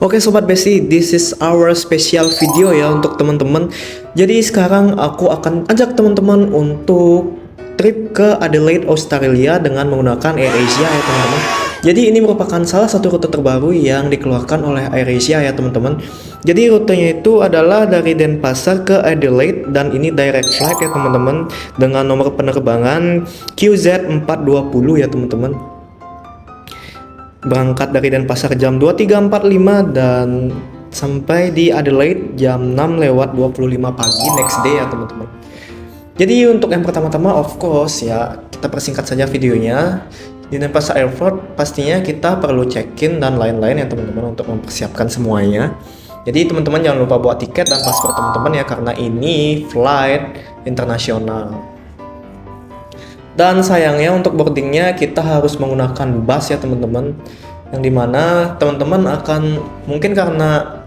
Oke Sobat Besti, this is our special video ya untuk teman-teman. Jadi sekarang aku akan ajak teman-teman untuk trip ke Adelaide, Australia dengan menggunakan AirAsia ya teman-teman. Jadi ini merupakan salah satu rute terbaru yang dikeluarkan oleh AirAsia ya teman-teman. Jadi rutenya itu adalah dari Denpasar ke Adelaide dan ini direct flight ya teman-teman dengan nomor penerbangan QZ420 ya teman-teman. Berangkat dari Denpasar jam 23.45 dan sampai di Adelaide jam 6:25 pagi next day ya teman-teman. Jadi untuk yang pertama-tama of course ya kita persingkat saja videonya. Di Denpasar Airport pastinya kita perlu check-in dan lain-lain ya teman-teman untuk mempersiapkan semuanya. Jadi teman-teman jangan lupa bawa tiket dan paspor teman-teman ya karena ini flight internasional. Dan sayangnya untuk boardingnya kita harus menggunakan bus ya teman-teman, yang dimana teman-teman akan mungkin karena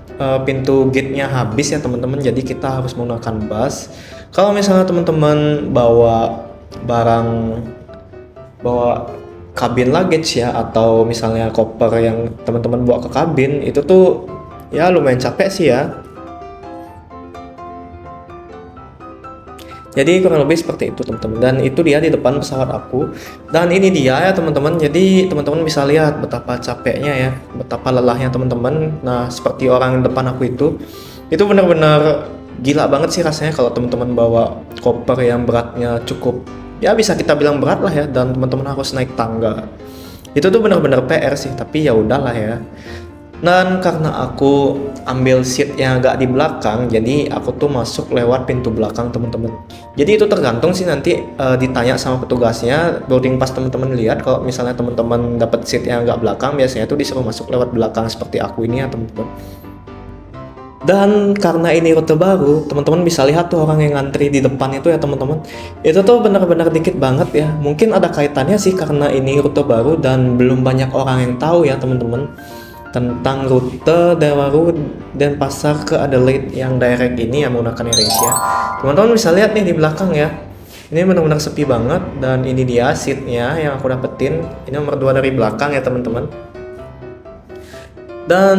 pintu gate-nya habis ya teman-teman, jadi kita harus menggunakan bus. Kalau misalnya teman-teman bawa barang, bawa kabin luggage ya, atau misalnya koper yang teman-teman bawa ke kabin, itu tuh ya lumayan capek sih ya. Jadi kurang lebih seperti itu teman-teman, dan itu dia di depan pesawat aku, dan ini dia ya teman-teman. Jadi teman-teman bisa lihat betapa capeknya ya, betapa lelahnya teman-teman. Nah seperti orang depan aku itu benar-benar gila banget sih rasanya kalau teman-teman bawa koper yang beratnya cukup ya bisa kita bilang berat lah ya, dan teman-teman harus naik tangga. Itu tuh benar-benar PR sih, tapi ya udahlah ya. Dan karena aku ambil seat yang agak di belakang, jadi aku tuh masuk lewat pintu belakang teman-teman. Jadi itu tergantung sih nanti ditanya sama petugasnya, boarding pass teman-teman lihat. Kalau misalnya teman-teman dapat seat yang agak belakang, biasanya tuh disuruh masuk lewat belakang seperti aku ini ya teman-teman. Dan karena ini rute baru, teman-teman bisa lihat tuh orang yang ngantri di depan itu ya teman-teman. Itu tuh benar-benar dikit banget ya. Mungkin ada kaitannya sih karena ini rute baru dan belum banyak orang yang tahu ya teman-teman tentang rute baru Denpasar ke Adelaide yang direct ini yang menggunakan AirAsia. Teman-teman bisa lihat nih di belakang ya. Ini benar-benar sepi banget, dan ini dia seatnya yang aku dapetin. Ini nomor 2 dari belakang ya teman-teman. Dan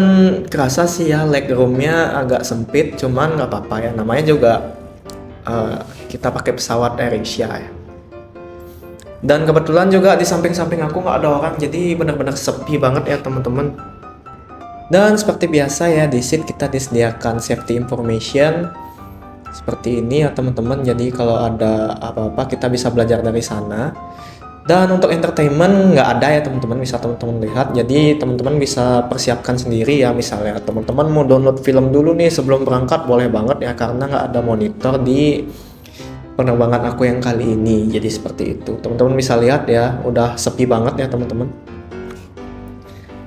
kerasa sih ya legroomnya agak sempit, cuman nggak apa-apa ya. Namanya juga kita pakai pesawat AirAsia ya. Dan kebetulan juga di samping-samping aku nggak ada orang, jadi benar-benar sepi banget ya teman-teman. Dan seperti biasa ya di seat kita disediakan safety information seperti ini ya teman-teman. Jadi kalau ada apa-apa kita bisa belajar dari sana. Dan untuk entertainment nggak ada ya teman-teman, bisa teman-teman lihat. Jadi teman-teman bisa persiapkan sendiri ya. Misalnya teman-teman mau download film dulu nih sebelum berangkat, boleh banget ya, karena nggak ada monitor di penerbangan aku yang kali ini. Jadi seperti itu teman-teman bisa lihat ya, udah sepi banget ya teman-teman.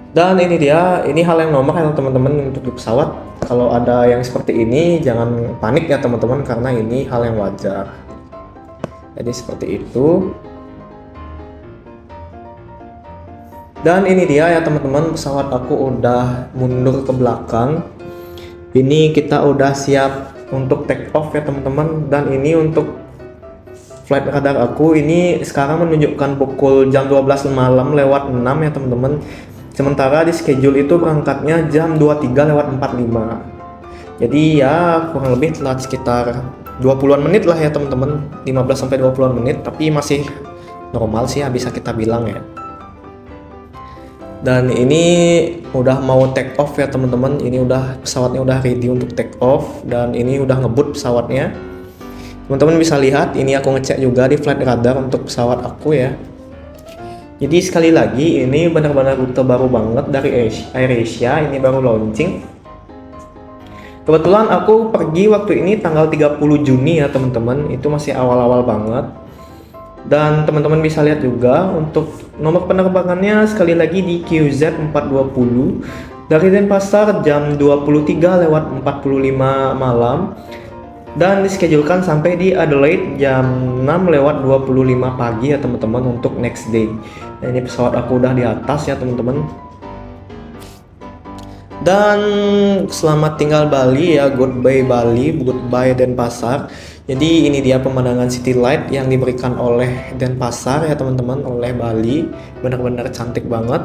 Dan ini dia, ini hal yang normal ya teman-teman untuk di pesawat. Kalau ada yang seperti ini jangan panik ya teman-teman, karena ini hal yang wajar. Jadi seperti itu. Dan ini dia ya teman-teman, pesawat aku udah mundur ke belakang. Ini kita udah siap untuk take off ya teman-teman. Dan ini untuk flight radar aku ini sekarang menunjukkan pukul jam 12 malam lewat 6 ya teman-teman. Sementara di schedule itu berangkatnya jam 23:45. Jadi ya kurang lebih telat sekitar 20-an menit lah ya teman-teman, 15-20 menit, tapi masih normal sih ya bisa kita bilang ya. Dan ini udah mau take off ya teman-teman. Ini udah pesawatnya udah ready untuk take off, dan ini udah ngebut pesawatnya. Teman-teman bisa lihat, ini aku ngecek juga di flight radar untuk pesawat aku ya. Jadi sekali lagi ini benar-benar rute baru banget dari AirAsia, ini baru launching. Kebetulan aku pergi waktu ini tanggal 30 Juni ya teman-teman, itu masih awal-awal banget. Dan teman-teman bisa lihat juga untuk nomor penerbangannya sekali lagi di QZ420 dari Denpasar jam 23:45 malam. Dan dischedulekan sampai di Adelaide jam 6:25 pagi ya teman-teman untuk next day. Nah, ini pesawat aku udah di atas ya teman-teman. Dan selamat tinggal Bali ya, goodbye Bali, goodbye Denpasar. Jadi ini dia pemandangan city light yang diberikan oleh Denpasar ya teman-teman, oleh Bali. Benar-benar cantik banget.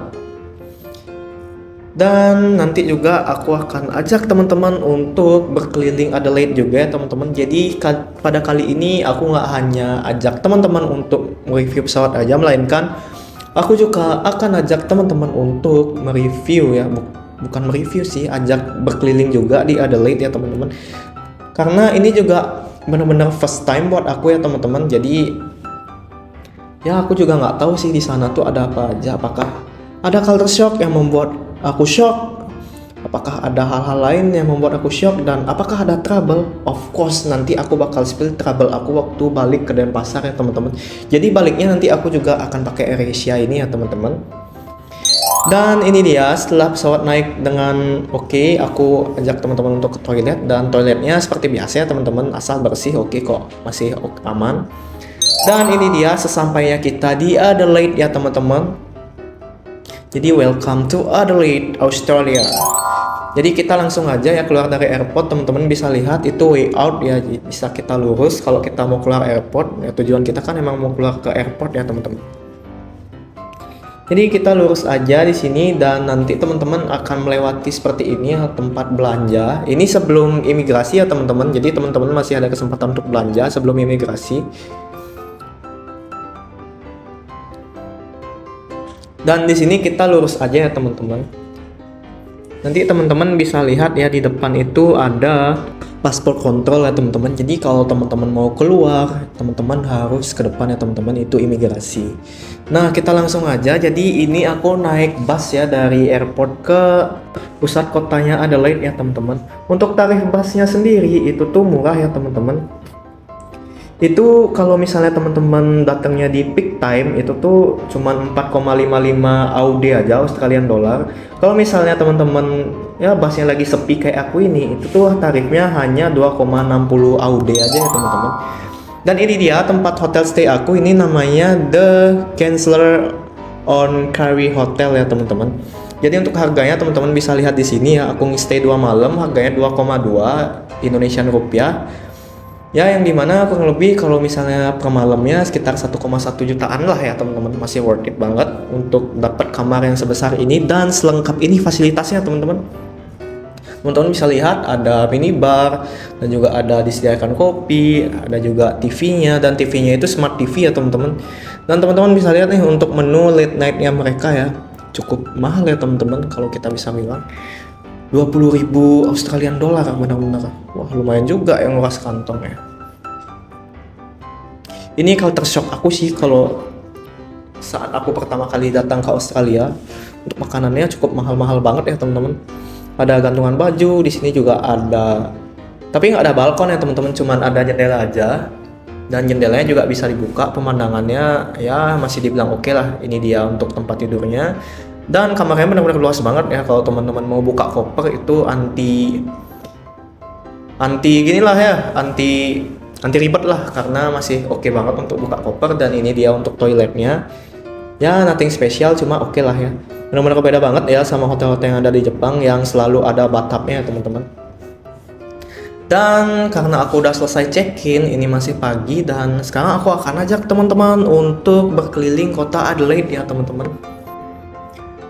Dan nanti juga aku akan ajak teman-teman untuk berkeliling Adelaide juga ya teman-teman. Jadi pada kali ini aku nggak hanya ajak teman-teman untuk mereview pesawat aja, melainkan aku juga akan ajak teman-teman untuk mereview ya, bukan mereview sih, ajak berkeliling juga di Adelaide ya teman-teman. Karena ini juga benar-benar first time buat aku ya teman-teman. Jadi ya aku juga nggak tahu sih di sana tuh ada apa aja. Apakah ada culture shock yang membuat aku shock? Apakah ada hal-hal lain yang membuat aku shock? Dan apakah ada trouble? Of course nanti aku bakal spill trouble aku waktu balik ke Denpasar ya teman-teman. Jadi baliknya nanti aku juga akan pakai AirAsia ini ya teman-teman. Dan ini dia setelah pesawat naik dengan oke, aku ajak teman-teman untuk ke toilet, dan toiletnya seperti biasa ya teman-teman, asal bersih, oke kok, masih aman. Dan ini dia sesampainya kita di Adelaide ya teman-teman. Jadi welcome to Adelaide, Australia. Jadi kita langsung aja ya keluar dari airport, teman-teman bisa lihat itu way out ya, bisa kita lurus kalau kita mau keluar airport. Ya, tujuan kita kan emang mau keluar ke airport ya teman-teman. Jadi kita lurus aja di sini, dan nanti teman-teman akan melewati seperti ini ya, tempat belanja. Ini sebelum imigrasi ya teman-teman. Jadi teman-teman masih ada kesempatan untuk belanja sebelum imigrasi. Dan di sini kita lurus aja ya teman-teman. Nanti teman-teman bisa lihat ya di depan itu ada paspor kontrol ya teman-teman. Jadi kalau teman-teman mau keluar, teman-teman harus ke depan ya teman-teman, itu imigrasi. Nah, kita langsung aja. Jadi ini aku naik bus ya dari airport ke pusat kotanya Adelaide ya teman-teman. Untuk tarif busnya sendiri itu tuh murah ya teman-teman. Itu kalau misalnya teman-teman datangnya di peak time itu tuh cuman 4,55 AUD aja, Australian dollar. Kalau misalnya teman-teman ya busnya lagi sepi kayak aku ini, itu tuh tarifnya hanya 2,60 AUD aja ya teman-teman. Dan ini dia tempat hotel stay aku, ini namanya The Chancellor on Carry Hotel ya teman-teman. Jadi untuk harganya teman-teman bisa lihat di sini ya, aku stay 2 malam harganya 2,2 Indonesian rupiah. Ya, yang dimana kurang lebih kalau misalnya per malamnya sekitar 1,1 jutaan lah ya teman-teman, masih worth it banget untuk dapat kamar yang sebesar ini dan selengkap ini fasilitasnya teman-teman. Teman-teman bisa lihat ada minibar, dan juga ada disediakan kopi, ada juga TV-nya, dan TV-nya itu smart TV ya teman-teman. Dan teman-teman bisa lihat nih untuk menu late night-nya mereka ya, cukup mahal ya teman-teman kalau kita bisa bilang. 20.000 Australian dollar benar-benar. Wah, lumayan juga yang luas kantong ya. Ini culture shock aku sih kalau saat aku pertama kali datang ke Australia. Untuk makanannya cukup mahal-mahal banget ya teman-teman. Ada gantungan baju, di sini juga ada. Tapi nggak ada balkon ya teman-teman, cuman ada jendela aja. Dan jendelanya juga bisa dibuka, pemandangannya ya masih dibilang oke lah. Ini dia untuk tempat tidurnya. Dan kamarnya benar-benar luas banget ya. Kalau teman-teman mau buka koper itu anti ginilah ya, anti ribet lah, karena masih oke banget untuk buka koper. Dan ini dia untuk toiletnya. Ya nothing special, cuma oke lah ya. Benar-benar beda banget ya sama hotel-hotel yang ada di Jepang yang selalu ada bathtubnya ya teman-teman. Dan karena aku udah selesai check-in, ini masih pagi, dan sekarang aku akan ajak teman-teman untuk berkeliling kota Adelaide ya teman-teman.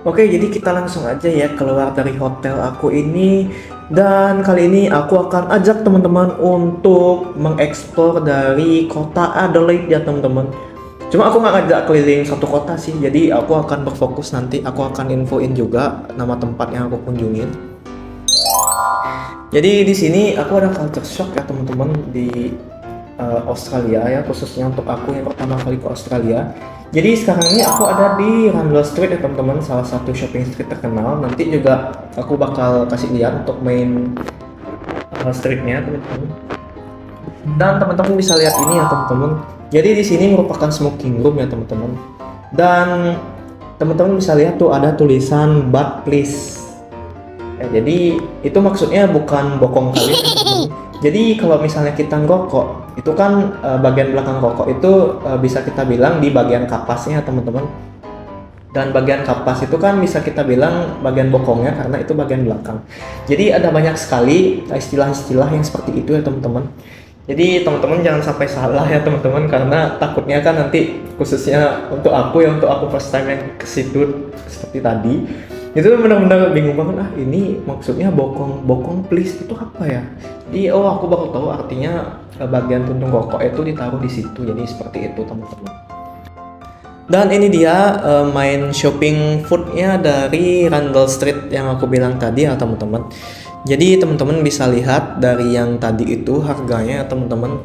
Oke, jadi kita langsung aja ya keluar dari hotel aku ini, dan kali ini aku akan ajak teman-teman untuk mengeksplor dari kota Adelaide ya teman-teman. Cuma aku nggak ngajak keliling satu kota sih, jadi aku akan berfokus nanti aku akan infoin juga nama tempat yang aku kunjungin. Jadi di sini aku ada culture shock ya teman-teman di Australia ya, khususnya untuk aku yang pertama kali ke Australia. Jadi sekarang ini aku ada di Rundle Street ya teman-teman, salah satu shopping street terkenal. Nanti juga aku bakal kasih lihat untuk main streetnya teman-teman. Dan teman-teman bisa lihat ini ya teman-teman. Jadi di sini merupakan smoking room ya teman-teman. Dan teman-teman bisa lihat tuh ada tulisan "But please". Ya, jadi itu maksudnya bukan bokong kalian ya teman-teman. Jadi kalau misalnya kita ngerokok, itu kan bagian belakang rokok itu bisa kita bilang di bagian kapasnya teman-teman. Dan bagian kapas itu kan bisa kita bilang bagian bokongnya karena itu bagian belakang. Jadi ada banyak sekali istilah-istilah yang seperti itu ya teman-teman. Jadi teman-teman jangan sampai salah ya teman-teman, karena takutnya kan nanti khususnya untuk aku first time yang ke situ seperti tadi. Itu benar-benar bingung banget, ini maksudnya bokong bokong please itu apa ya. Jadi aku baru tahu artinya bagian puntung rokok itu ditaruh di situ, jadi seperti itu teman-teman. Dan ini dia main shopping foodnya dari Randall Street yang aku bilang tadi ya teman-teman. Jadi teman-teman bisa lihat dari yang tadi itu harganya ya teman-teman.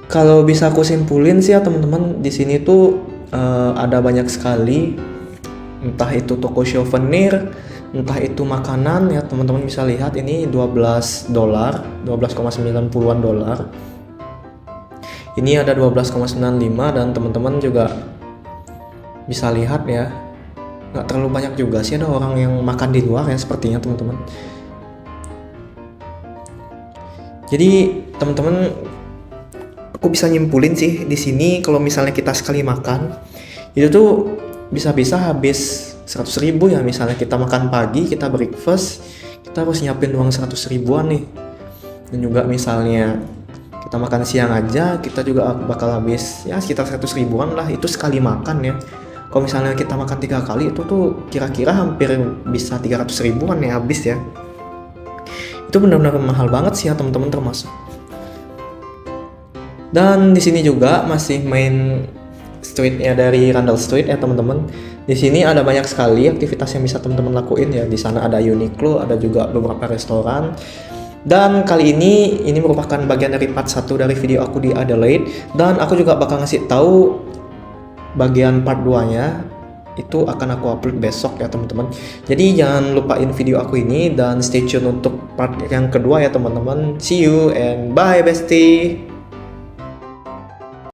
Kalau bisa aku simpulin sih ya teman-teman, di sini tuh ada banyak sekali, entah itu toko souvenir, entah itu makanan ya teman-teman bisa lihat ini $12, 12,90-an dolar. Ini ada 12,95 dan teman-teman juga bisa lihat ya, nggak terlalu banyak juga sih ada orang yang makan di luar ya sepertinya teman-teman. Jadi teman-teman, aku bisa nyimpulin sih di sini kalau misalnya kita sekali makan itu tuh bisa-bisa habis 100.000 ya. Misalnya kita makan pagi, kita breakfast, kita harus nyiapin uang 100.000-an nih. Dan juga misalnya kita makan siang aja, kita juga bakal habis ya sekitar 100.000-an lah, itu sekali makan ya. Kalau misalnya kita makan 3 kali itu tuh kira-kira hampir bisa 300.000-an ya habis ya. Itu benar-benar mahal banget sih ya teman-teman termasuk. Dan di sini juga masih main streetnya dari Randall Street ya teman-teman. Di sini ada banyak sekali aktivitas yang bisa teman-teman lakuin ya. Di sana ada Uniqlo, ada juga beberapa restoran. Dan kali ini merupakan bagian dari part 1 dari video aku di Adelaide, dan aku juga bakal ngasih tahu bagian part 2-nya itu akan aku upload besok ya teman-teman. Jadi jangan lupain video aku ini dan stay tune untuk part yang kedua ya teman-teman. See you and bye bestie.